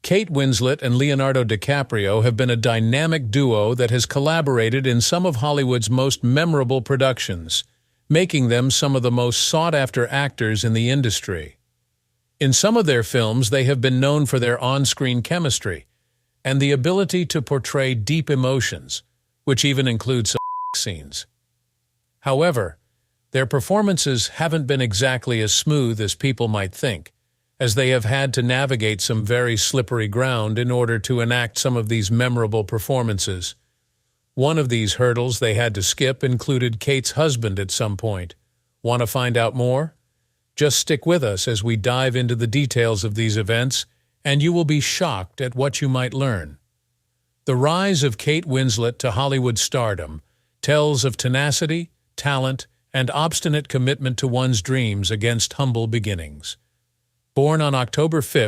Kate Winslet and Leonardo DiCaprio have been a dynamic duo that has collaborated in some of Hollywood's most memorable productions, making them some of the most sought-after actors in the industry. In some of their films, they have been known for their on-screen chemistry and the ability to portray deep emotions, which even includes some scenes. However, their performances haven't been exactly as smooth as people might think, as they have had to navigate some very slippery ground in order to enact some of these memorable performances. One of these hurdles they had to skip included Kate's husband at some point. Want to find out more? Just stick with us as we dive into the details of these events, and you will be shocked at what you might learn. The rise of Kate Winslet to Hollywood stardom tells of tenacity, talent, and obstinate commitment to one's dreams against humble beginnings. Born on October 5,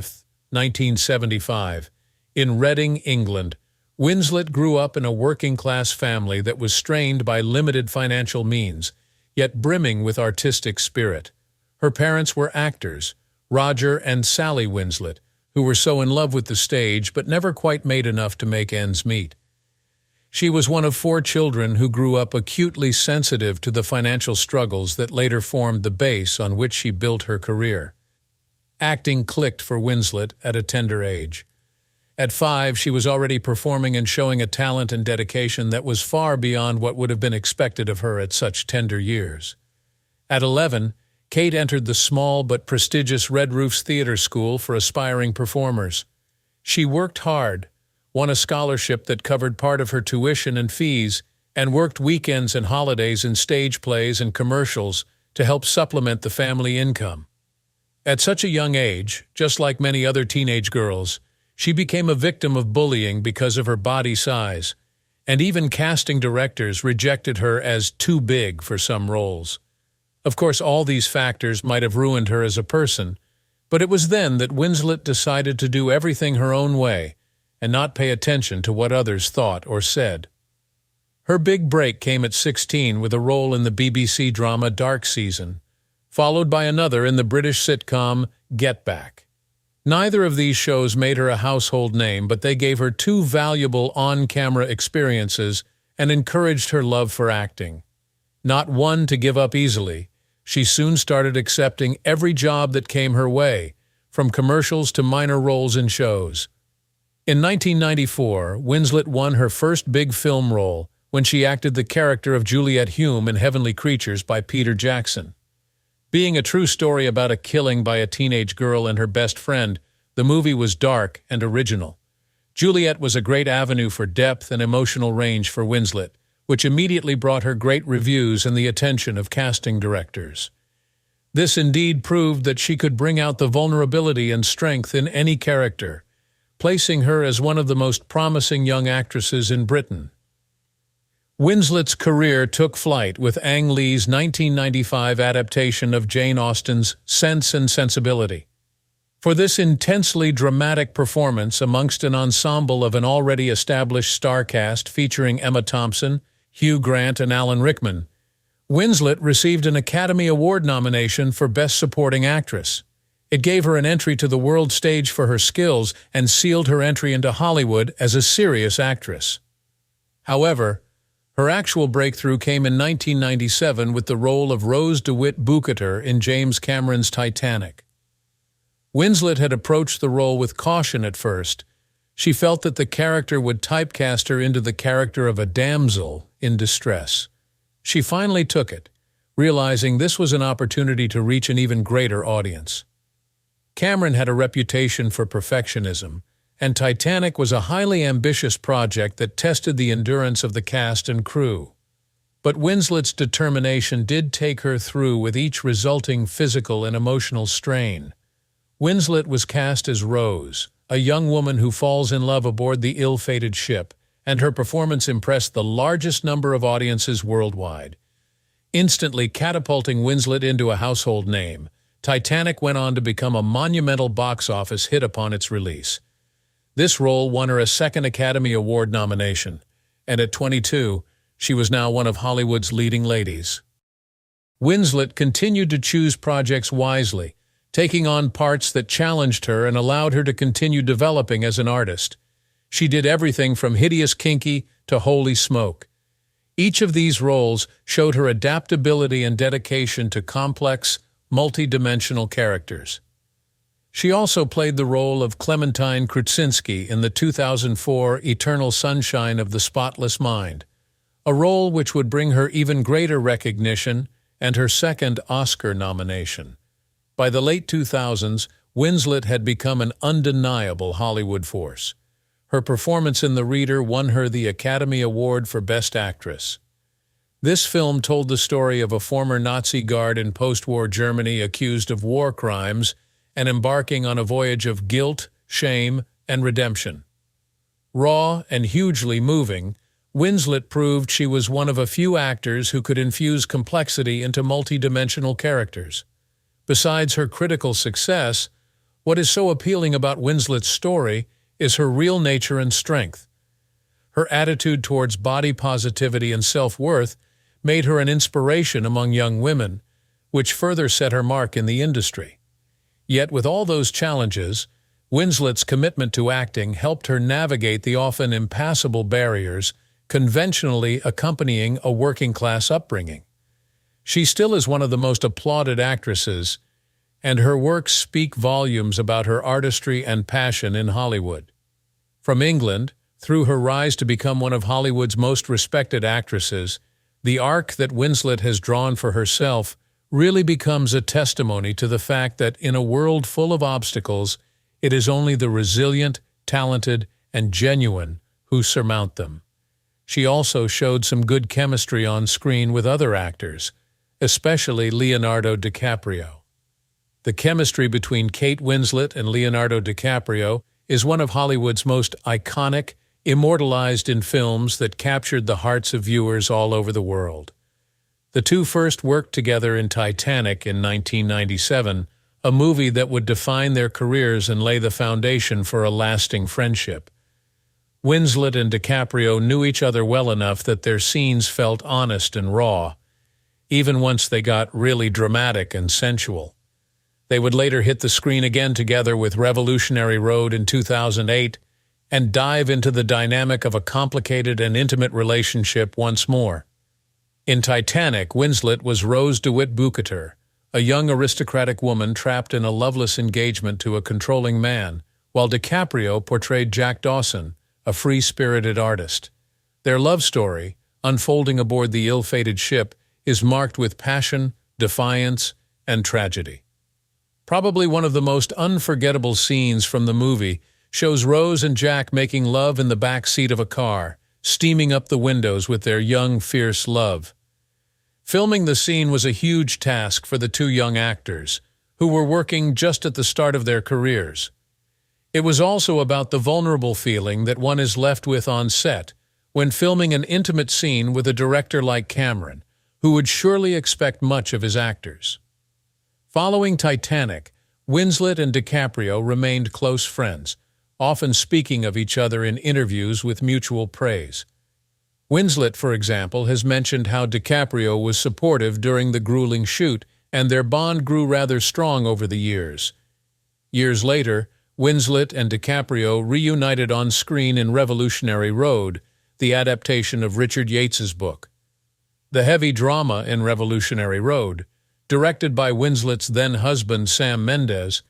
1975, in Reading, England, Winslet grew up in a working-class family that was strained by limited financial means, yet brimming with artistic spirit. Her parents were actors, Roger and Sally Winslet, who were so in love with the stage but never quite made enough to make ends meet. She was one of 4 children who grew up acutely sensitive to the financial struggles that later formed the base on which she built her career. Acting clicked for Winslet at a tender age. At 5, she was already performing and showing a talent and dedication that was far beyond what would have been expected of her at such tender years. At 11, Kate entered the small but prestigious Red Roofs Theater School for aspiring performers. She worked hard, won a scholarship that covered part of her tuition and fees, and worked weekends and holidays in stage plays and commercials to help supplement the family income. At such a young age, just like many other teenage girls, she became a victim of bullying because of her body size, and even casting directors rejected her as too big for some roles. Of course, all these factors might have ruined her as a person, but it was then that Winslet decided to do everything her own way and not pay attention to what others thought or said. Her big break came at 16 with a role in the BBC drama Dark Season, followed by another in the British sitcom Get Back. Neither of these shows made her a household name, but they gave her 2 valuable on-camera experiences and encouraged her love for acting. Not one to give up easily, she soon started accepting every job that came her way, from commercials to minor roles in shows. In 1994, Winslet won her first big film role when she acted the character of Juliet Hume in Heavenly Creatures by Peter Jackson. Being a true story about a killing by a teenage girl and her best friend, the movie was dark and original. Juliet was a great avenue for depth and emotional range for Winslet, which immediately brought her great reviews and the attention of casting directors. This indeed proved that she could bring out the vulnerability and strength in any character, placing her as one of the most promising young actresses in Britain. Winslet's career took flight with Ang Lee's 1995 adaptation of Jane Austen's Sense and Sensibility. For this intensely dramatic performance amongst an ensemble of an already established star cast featuring Emma Thompson, Hugh Grant, and Alan Rickman, Winslet received an Academy Award nomination for Best Supporting Actress. It gave her an entry to the world stage for her skills and sealed her entry into Hollywood as a serious actress. However, her actual breakthrough came in 1997 with the role of Rose DeWitt Bukater in James Cameron's Titanic. Winslet had approached the role with caution at first. She felt that the character would typecast her into the character of a damsel in distress. She finally took it, realizing this was an opportunity to reach an even greater audience. Cameron had a reputation for perfectionism, and Titanic was a highly ambitious project that tested the endurance of the cast and crew. But Winslet's determination did take her through with each resulting physical and emotional strain. Winslet was cast as Rose, a young woman who falls in love aboard the ill-fated ship, and her performance impressed the largest number of audiences worldwide. Instantly catapulting Winslet into a household name, Titanic went on to become a monumental box office hit upon its release. This role won her a second Academy Award nomination, and at 22, she was now one of Hollywood's leading ladies. Winslet continued to choose projects wisely, taking on parts that challenged her and allowed her to continue developing as an artist. She did everything from hideous kinky to holy smoke. Each of these roles showed her adaptability and dedication to complex, multi-dimensional characters. She also played the role of Clementine Krutzinski in the 2004 Eternal Sunshine of the Spotless Mind, a role which would bring her even greater recognition and her second Oscar nomination. By the late 2000s, Winslet had become an undeniable Hollywood force. Her performance in The Reader won her the Academy Award for Best Actress. This film told the story of a former Nazi guard in post-war Germany accused of war crimes and embarking on a voyage of guilt, shame, and redemption. Raw and hugely moving, Winslet proved she was one of a few actors who could infuse complexity into multidimensional characters. Besides her critical success, what is so appealing about Winslet's story is her real nature and strength. Her attitude towards body positivity and self-worth made her an inspiration among young women, which further set her mark in the industry. Yet with all those challenges, Winslet's commitment to acting helped her navigate the often impassable barriers conventionally accompanying a working-class upbringing. She still is one of the most applauded actresses, and her works speak volumes about her artistry and passion in Hollywood. From England, through her rise to become one of Hollywood's most respected actresses, the arc that Winslet has drawn for herself really becomes a testimony to the fact that in a world full of obstacles, it is only the resilient, talented, and genuine who surmount them. She also showed some good chemistry on screen with other actors, especially Leonardo DiCaprio. The chemistry between Kate Winslet and Leonardo DiCaprio is one of Hollywood's most iconic, immortalized in films that captured the hearts of viewers all over the world. The two first worked together in Titanic in 1997, a movie that would define their careers and lay the foundation for a lasting friendship. Winslet and DiCaprio knew each other well enough that their scenes felt honest and raw, even once they got really dramatic and sensual. They would later hit the screen again together with Revolutionary Road in 2008 and dive into the dynamic of a complicated and intimate relationship once more. In Titanic, Winslet was Rose DeWitt Bukater, a young aristocratic woman trapped in a loveless engagement to a controlling man, while DiCaprio portrayed Jack Dawson, a free-spirited artist. Their love story, unfolding aboard the ill-fated ship, is marked with passion, defiance, and tragedy. Probably one of the most unforgettable scenes from the movie shows Rose and Jack making love in the back seat of a car, steaming up the windows with their young, fierce love. Filming the scene was a huge task for the two young actors, who were working just at the start of their careers. It was also about the vulnerable feeling that one is left with on set when filming an intimate scene with a director like Cameron, who would surely expect much of his actors. Following Titanic, Winslet and DiCaprio remained close friends, often speaking of each other in interviews with mutual praise. Winslet, for example, has mentioned how DiCaprio was supportive during the grueling shoot, and their bond grew rather strong over the years. Years later, Winslet and DiCaprio reunited on screen in Revolutionary Road, the adaptation of Richard Yates's book. The heavy drama in Revolutionary Road, directed by Winslet's then-husband Sam Mendes,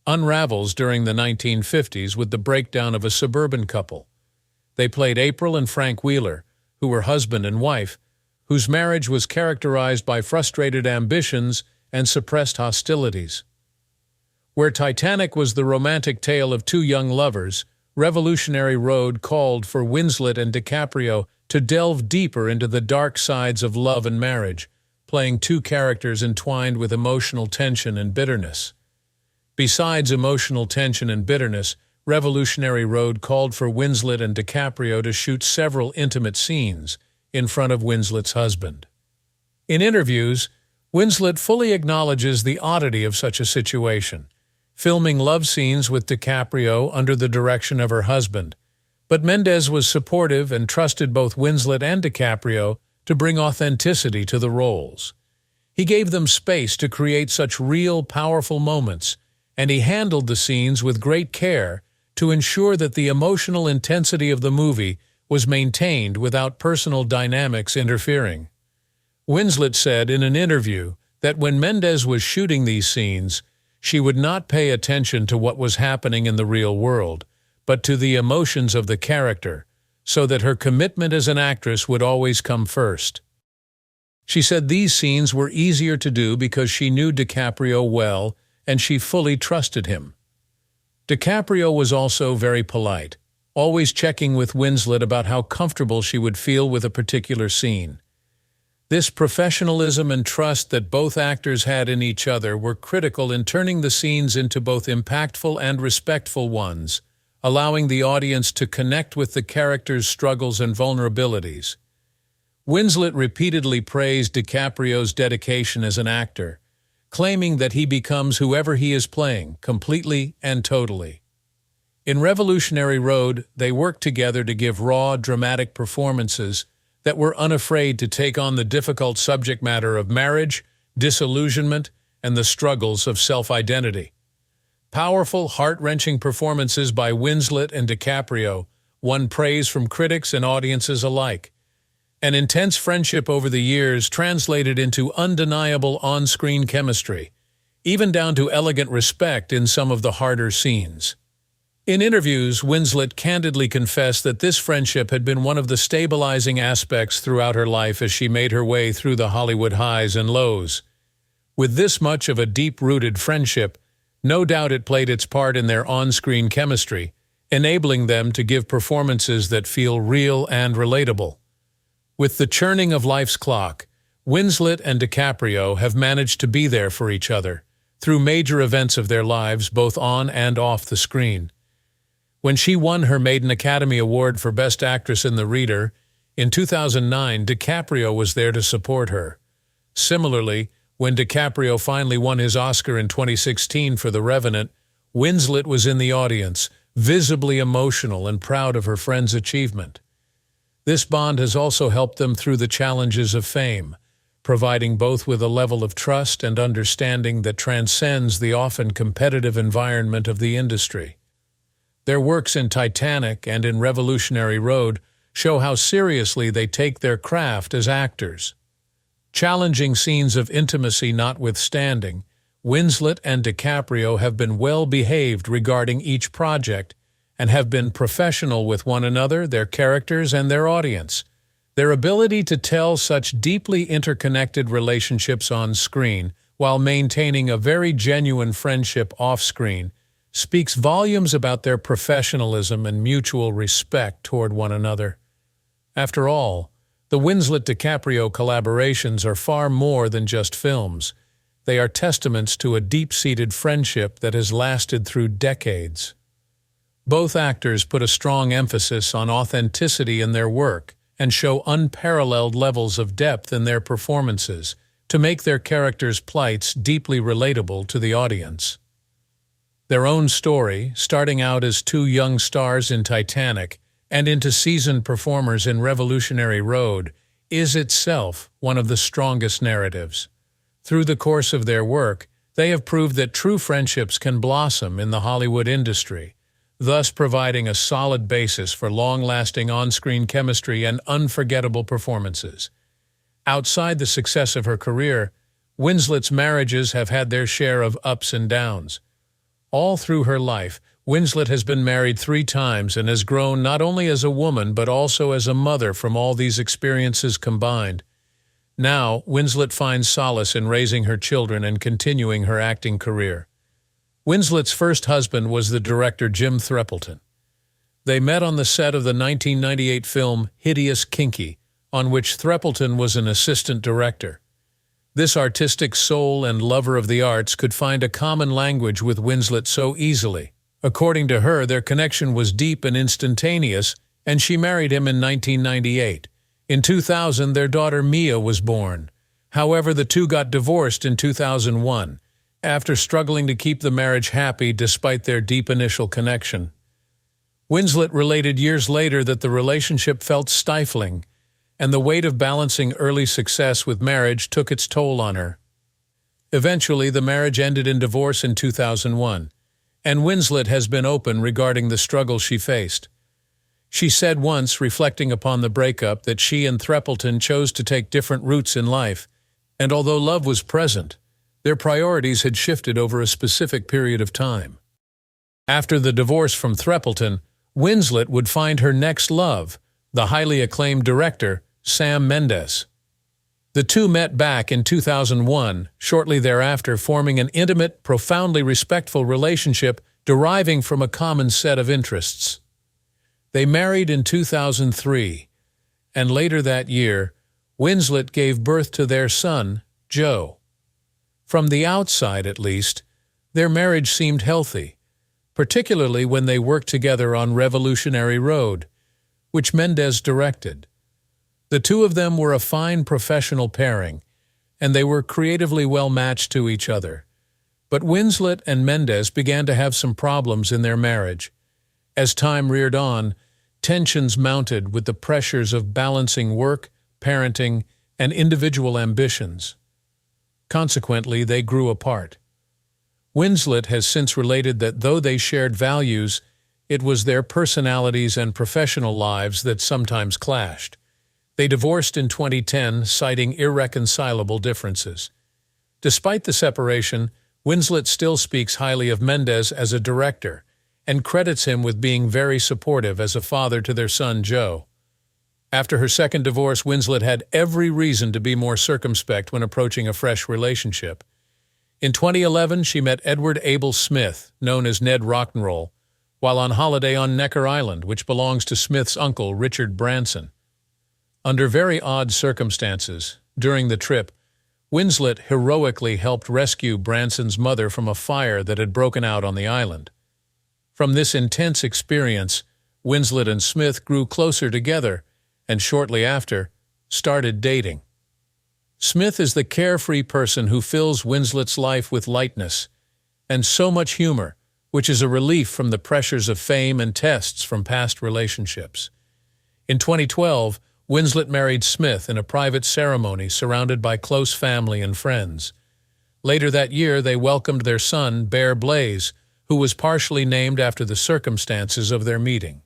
unravels during the 1950s with the breakdown of a suburban couple. They played April and Frank Wheeler, who were husband and wife, whose marriage was characterized by frustrated ambitions and suppressed hostilities. Where Titanic was the romantic tale of two young lovers, Revolutionary Road called for Winslet and DiCaprio to delve deeper into the dark sides of love and marriage, playing two characters entwined with emotional tension and bitterness. Besides emotional tension and bitterness, Revolutionary Road called for Winslet and DiCaprio to shoot several intimate scenes in front of Winslet's husband. In interviews, Winslet fully acknowledges the oddity of such a situation, filming love scenes with DiCaprio under the direction of her husband, but Mendes was supportive and trusted both Winslet and DiCaprio to bring authenticity to the roles. He gave them space to create such real, powerful moments, and he handled the scenes with great care to ensure that the emotional intensity of the movie was maintained without personal dynamics interfering. Winslet said in an interview that when Mendes was shooting these scenes, she would not pay attention to what was happening in the real world, but to the emotions of the character, so that her commitment as an actress would always come first. She said these scenes were easier to do because she knew DiCaprio well and she fully trusted him. DiCaprio was also very polite, always checking with Winslet about how comfortable she would feel with a particular scene. This professionalism and trust that both actors had in each other were critical in turning the scenes into both impactful and respectful ones, allowing the audience to connect with the characters' struggles and vulnerabilities. Winslet repeatedly praised DiCaprio's dedication as an actor, claiming that he becomes whoever he is playing, completely and totally. In Revolutionary Road, they worked together to give raw, dramatic performances that were unafraid to take on the difficult subject matter of marriage, disillusionment, and the struggles of self-identity. Powerful, heart-wrenching performances by Winslet and DiCaprio won praise from critics and audiences alike. An intense friendship over the years translated into undeniable on-screen chemistry, even down to elegant respect in some of the harder scenes. In interviews, Winslet candidly confessed that this friendship had been one of the stabilizing aspects throughout her life as she made her way through the Hollywood highs and lows. With this much of a deep-rooted friendship, no doubt it played its part in their on-screen chemistry, enabling them to give performances that feel real and relatable. With the churning of life's clock, Winslet and DiCaprio have managed to be there for each other through major events of their lives, both on and off the screen. When she won her maiden Academy Award for Best Actress in The Reader in 2009, DiCaprio was there to support her. Similarly, when DiCaprio finally won his Oscar in 2016 for The Revenant, Winslet was in the audience, visibly emotional and proud of her friend's achievement. This bond has also helped them through the challenges of fame, providing both with a level of trust and understanding that transcends the often competitive environment of the industry. Their works in Titanic and in Revolutionary Road show how seriously they take their craft as actors. Challenging scenes of intimacy notwithstanding, Winslet and DiCaprio have been well-behaved regarding each project and have been professional with one another, their characters, and their audience. Their ability to tell such deeply interconnected relationships on screen while maintaining a very genuine friendship off-screen speaks volumes about their professionalism and mutual respect toward one another. After all, the Winslet-DiCaprio collaborations are far more than just films. They are testaments to a deep-seated friendship that has lasted through decades. Both actors put a strong emphasis on authenticity in their work and show unparalleled levels of depth in their performances to make their characters' plights deeply relatable to the audience. Their own story, starting out as two young stars in Titanic and into seasoned performers in Revolutionary Road, is itself one of the strongest narratives. Through the course of their work, they have proved that true friendships can blossom in the Hollywood industry, thus providing a solid basis for long-lasting on-screen chemistry and unforgettable performances. Outside the success of her career, Winslet's marriages have had their share of ups and downs. All through her life, Winslet has been married 3 times and has grown not only as a woman but also as a mother from all these experiences combined. Now, Winslet finds solace in raising her children and continuing her acting career. Winslet's first husband was the director Jim Threppleton. They met on the set of the 1998 film Hideous Kinky, on which Threppleton was an assistant director. This artistic soul and lover of the arts could find a common language with Winslet so easily. According to her, their connection was deep and instantaneous, and she married him in 1998. In 2000, their daughter Mia was born. However, the two got divorced in 2001, after struggling to keep the marriage happy despite their deep initial connection. Winslet related years later that the relationship felt stifling, and the weight of balancing early success with marriage took its toll on her. Eventually, the marriage ended in divorce in 2001, and Winslet has been open regarding the struggle she faced. She said once, reflecting upon the breakup, that she and Threppleton chose to take different routes in life, and although love was present, their priorities had shifted over a specific period of time. After the divorce from Threppleton, Winslet would find her next love, the highly acclaimed director, Sam Mendes. The two met back in 2001, shortly thereafter forming an intimate, profoundly respectful relationship deriving from a common set of interests. They married in 2003, and later that year, Winslet gave birth to their son, Joe. From the outside, at least, their marriage seemed healthy, particularly when they worked together on Revolutionary Road, which Mendes directed. The two of them were a fine professional pairing, and they were creatively well matched to each other. But Winslet and Mendes began to have some problems in their marriage. As time reared on, tensions mounted with the pressures of balancing work, parenting, and individual ambitions. Consequently, they grew apart. Winslet has since related that though they shared values, it was their personalities and professional lives that sometimes clashed. They divorced in 2010, citing irreconcilable differences. Despite the separation, Winslet still speaks highly of Mendes as a director and credits him with being very supportive as a father to their son Joe. After her second divorce, Winslet had every reason to be more circumspect when approaching a fresh relationship. In 2011, she met Edward Abel Smith, known as Ned Rock'n'Roll, while on holiday on Necker Island, which belongs to Smith's uncle, Richard Branson. Under very odd circumstances, during the trip, Winslet heroically helped rescue Branson's mother from a fire that had broken out on the island. From this intense experience, Winslet and Smith grew closer together and shortly after, started dating. Smith is the carefree person who fills Winslet's life with lightness and so much humor, which is a relief from the pressures of fame and tests from past relationships. In 2012, Winslet married Smith in a private ceremony surrounded by close family and friends. Later that year, they welcomed their son, Bear Blaze, who was partially named after the circumstances of their meeting.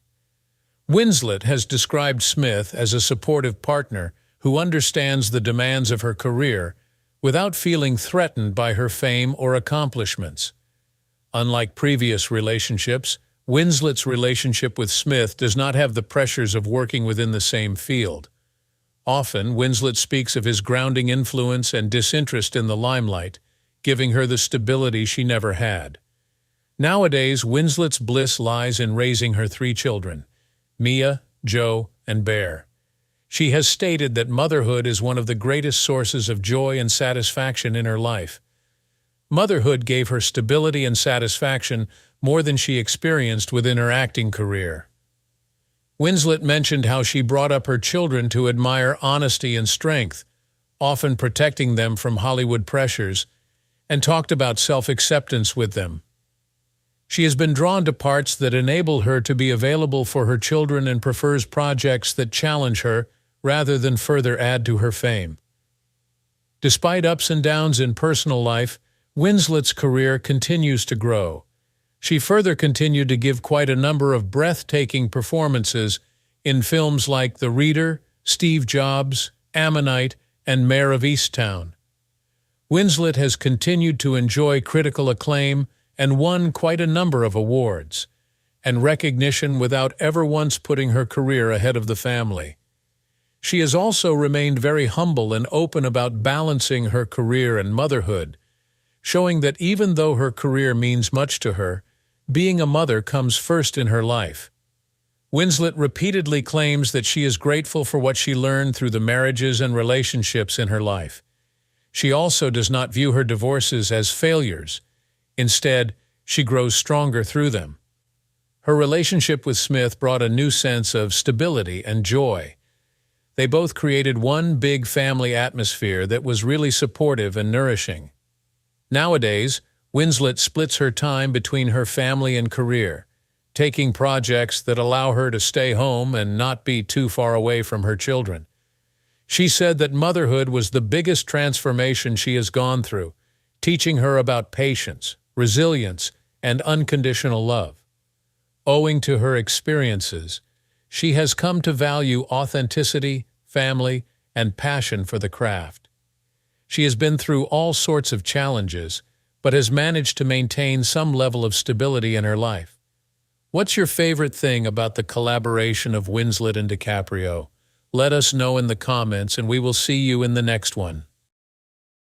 Winslet has described Smith as a supportive partner who understands the demands of her career without feeling threatened by her fame or accomplishments. Unlike previous relationships, Winslet's relationship with Smith does not have the pressures of working within the same field. Often, Winslet speaks of his grounding influence and disinterest in the limelight, giving her the stability she never had. Nowadays, Winslet's bliss lies in raising her 3 children, Mia, Joe, and Bear. She has stated that motherhood is one of the greatest sources of joy and satisfaction in her life. Motherhood gave her stability and satisfaction more than she experienced within her acting career. Winslet mentioned how she brought up her children to admire honesty and strength, often protecting them from Hollywood pressures, and talked about self-acceptance with them. She has been drawn to parts that enable her to be available for her children and prefers projects that challenge her rather than further add to her fame. Despite ups and downs in personal life, Winslet's career continues to grow. She further continued to give quite a number of breathtaking performances in films like The Reader, Steve Jobs, Ammonite, and Mayor of Easttown. Winslet has continued to enjoy critical acclaim and won quite a number of awards and recognition without ever once putting her career ahead of the family. She has also remained very humble and open about balancing her career and motherhood, showing that even though her career means much to her, being a mother comes first in her life. Winslet repeatedly claims that she is grateful for what she learned through the marriages and relationships in her life. She also does not view her divorces as failures. Instead, she grows stronger through them. Her relationship with Smith brought a new sense of stability and joy. They both created one big family atmosphere that was really supportive and nourishing. Nowadays, Winslet splits her time between her family and career, taking projects that allow her to stay home and not be too far away from her children. She said that motherhood was the biggest transformation she has gone through, teaching her about patience, resilience, and unconditional love. Owing to her experiences, she has come to value authenticity, family, and passion for the craft. She has been through all sorts of challenges, but has managed to maintain some level of stability in her life. What's your favorite thing about the collaboration of Winslet and DiCaprio? Let us know in the comments, and we will see you in the next one.